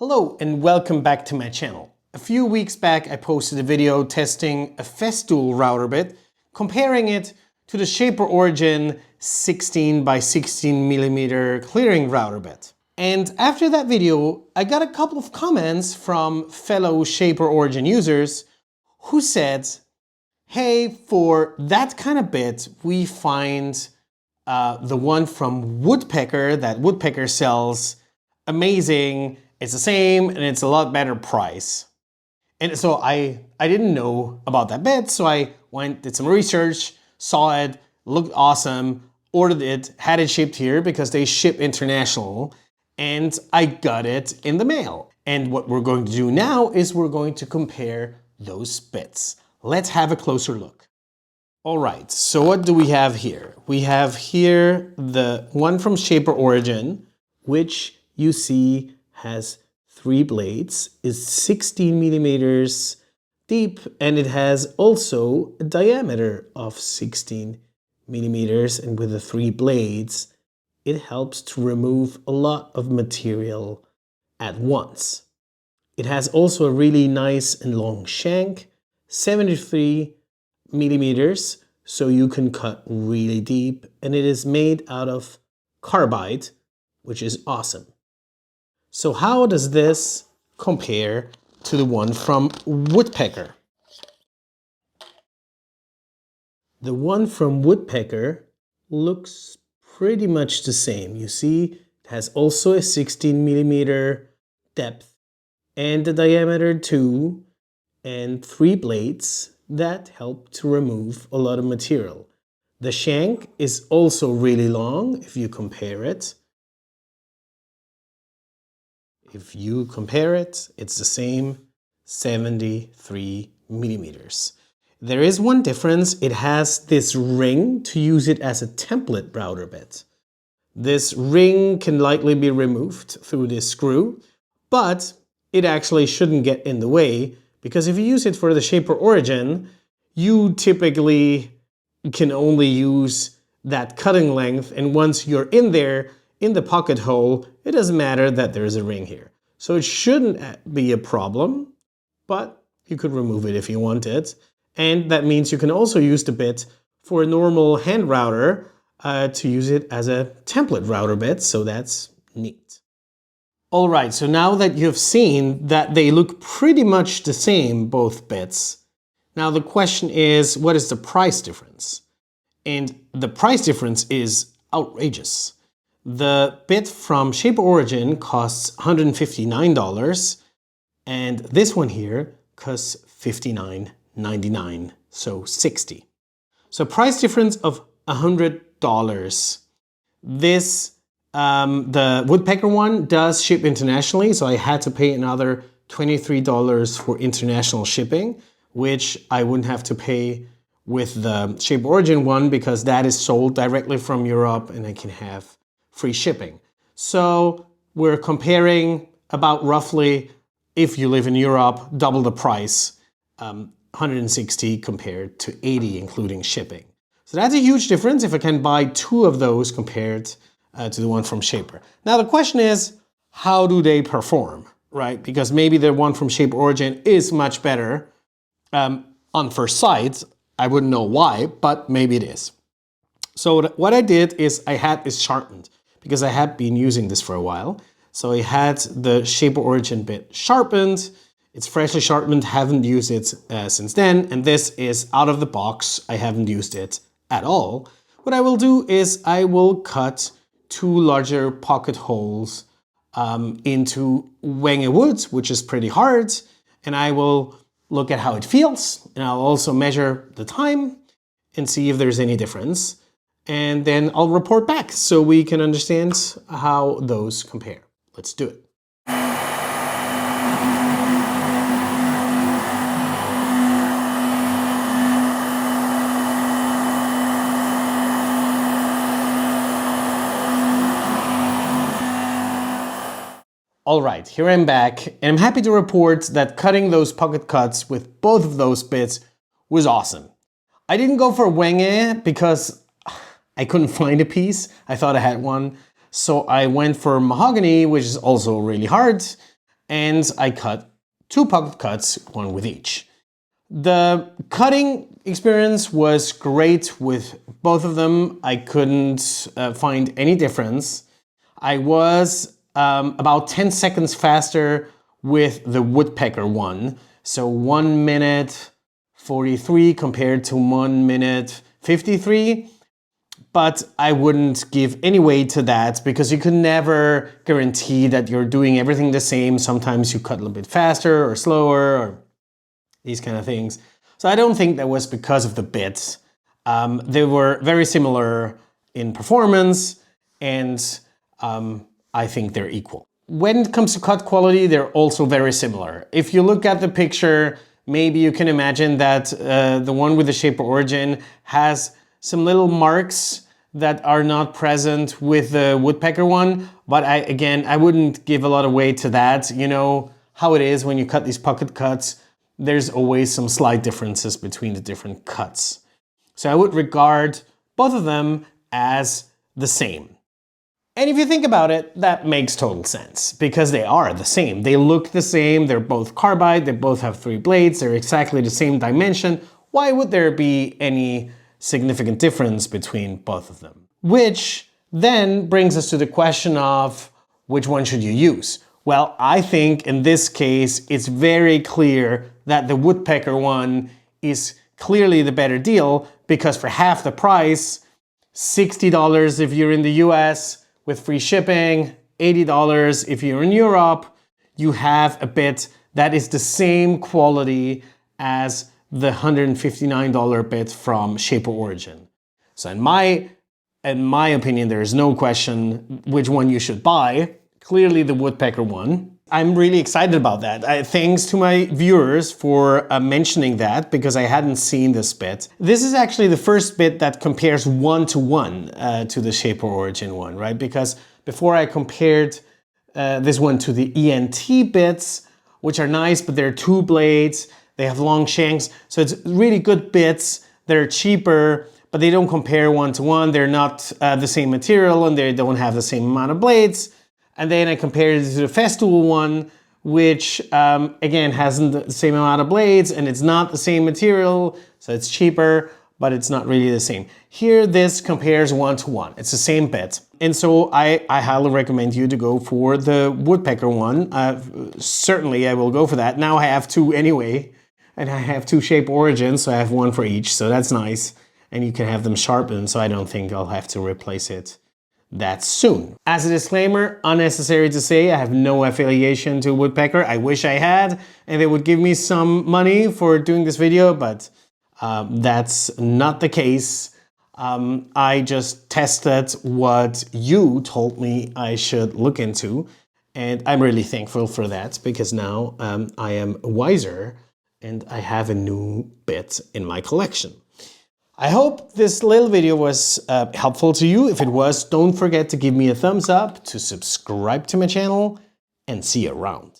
Hello and welcome back to my channel. A few weeks back I posted a video testing a Festool router bit, comparing it to the Shaper Origin 16 by 16 millimeter clearing router bit. And after that video I got a couple of comments from fellow Shaper Origin users who said, hey, for that kind of bit we find the one from Woodpecker that Woodpecker sells amazing. It's the same and it's a lot better price. And so I didn't know about that bit, so I did some research, saw it, looked awesome, ordered it, had it shipped here because they ship international, and I got it in the mail. And what we're going to do now is we're going to compare those bits. Let's have a closer look. All right, so what do we have here? We have here the one from Shaper Origin, which you see has 3 blades, is 16 millimeters deep, and it has also a diameter of 16 millimeters, and with the 3 blades, it helps to remove a lot of material at once. It has also a really nice and long shank, 73 millimeters, so you can cut really deep, and it is made out of carbide, which is awesome. So how does this compare to the one from Woodpecker? The one from Woodpecker looks pretty much the same. You see, it has also a 16 millimeter depth and a diameter too, and 3 blades that help to remove a lot of material. The shank is also really long if you compare it. If you compare it, it's the same, 73 millimeters. There is one difference. It has this ring to use it as a template router bit. This ring can likely be removed through this screw, but it actually shouldn't get in the way, because if you use it for the Shaper Origin, you typically can only use that cutting length, and once you're in there, in the pocket hole, it doesn't matter that there's a ring here. So it shouldn't be a problem, but you could remove it if you wanted. And that means you can also use the bit for a normal hand router to use it as a template router bit, so that's neat. All right, so now that you've seen that they look pretty much the same, both bits, now the question is, what is the price difference? And the price difference is outrageous. The bit from Shaper Origin costs $159, and this one here costs $59.99, so $60. So price difference of $100. This, the Woodpecker one does ship internationally, so I had to pay another $23 for international shipping, which I wouldn't have to pay with the Shaper Origin one because that is sold directly from Europe and I can have free shipping. So we're comparing about roughly, if you live in Europe, double the price, 160 compared to 80 including shipping. So that's a huge difference if I can buy 2 of those compared to the one from Shaper. Now the question is, how do they perform, right? Because maybe the one from Shaper Origin is much better on first sight. I wouldn't know why, but maybe it is. So what I did is I had this sharpened, because I had been using this for a while. So I had the Shaper Origin bit sharpened. It's freshly sharpened, haven't used it since then. And this is out of the box. I haven't used it at all. What I will do is I will cut 2 larger pocket holes into Wenge wood, which is pretty hard. And I will look at how it feels. And I'll also measure the time and see if there's any difference. And then I'll report back so we can understand how those compare. Let's do it. All right, here I'm back, and I'm happy to report that cutting those pocket cuts with both of those bits was awesome. I didn't go for Wenge because I couldn't find a piece. I thought I had one. So I went for mahogany, which is also really hard. and I cut 2 pocket cuts, one with each. The cutting experience was great with both of them. I couldn't find any difference. I was about 10 seconds faster with the woodpecker one. So 1 minute 43 compared to 1 minute 53. But I wouldn't give any weight to that because you can never guarantee that you're doing everything the same. Sometimes you cut a little bit faster or slower or these kind of things. So I don't think that was because of the bits. They were very similar in performance, and I think they're equal. When it comes to cut quality, they're also very similar. If you look at the picture, maybe you can imagine that the one with the Shaper Origin has some little marks that are not present with the woodpecker one. But I wouldn't give a lot of weight to that. You know how it is when you cut these pocket cuts. There's always some slight differences between the different cuts. So I would regard both of them as the same. And if you think about it, that makes total sense because they are the same. They look the same, they're both carbide, they both have 3 blades, they're exactly the same dimension. Why would there be any significant difference between both of them? Which then brings us to the question of which one should you use? Well, I think in this case, it's very clear that the woodpecker one is clearly the better deal because for half the price, $60 if you're in the US with free shipping, $80 if you're in Europe, you have a bit that is the same quality as the $159 bit from Shaper Origin. So in my opinion, there is no question which one you should buy. Clearly the woodpecker one. I'm really excited about that. Thanks to my viewers for mentioning that because I hadn't seen this bit. This is actually the first bit that compares 1-to-1 to the Shaper Origin one, right? Because before I compared this one to the ENT bits, which are nice, but they're 2 blades, they have long shanks, so it's really good bits. They're cheaper, but they don't compare 1-to-1. They're not the same material and they don't have the same amount of blades. And then I compared it to the Festool one, which again hasn't the same amount of blades and it's not the same material, so it's cheaper, but it's not really the same. Here, this compares 1-to-1. It's the same bit. And so I highly recommend you to go for the woodpecker one. Certainly I will go for that. Now I have 2 anyway, and I have 2 Shaper Origins, so I have 1 for each, so that's nice. And you can have them sharpened, so I don't think I'll have to replace it that soon. As a disclaimer, unnecessary to say, I have no affiliation to Woodpecker. I wish I had, and they would give me some money for doing this video, but that's not the case. I just tested what you told me I should look into, and I'm really thankful for that because now I am wiser and I have a new bit in my collection. I hope this little video was helpful to you. If it was, don't forget to give me a thumbs up, to subscribe to my channel, and see you around.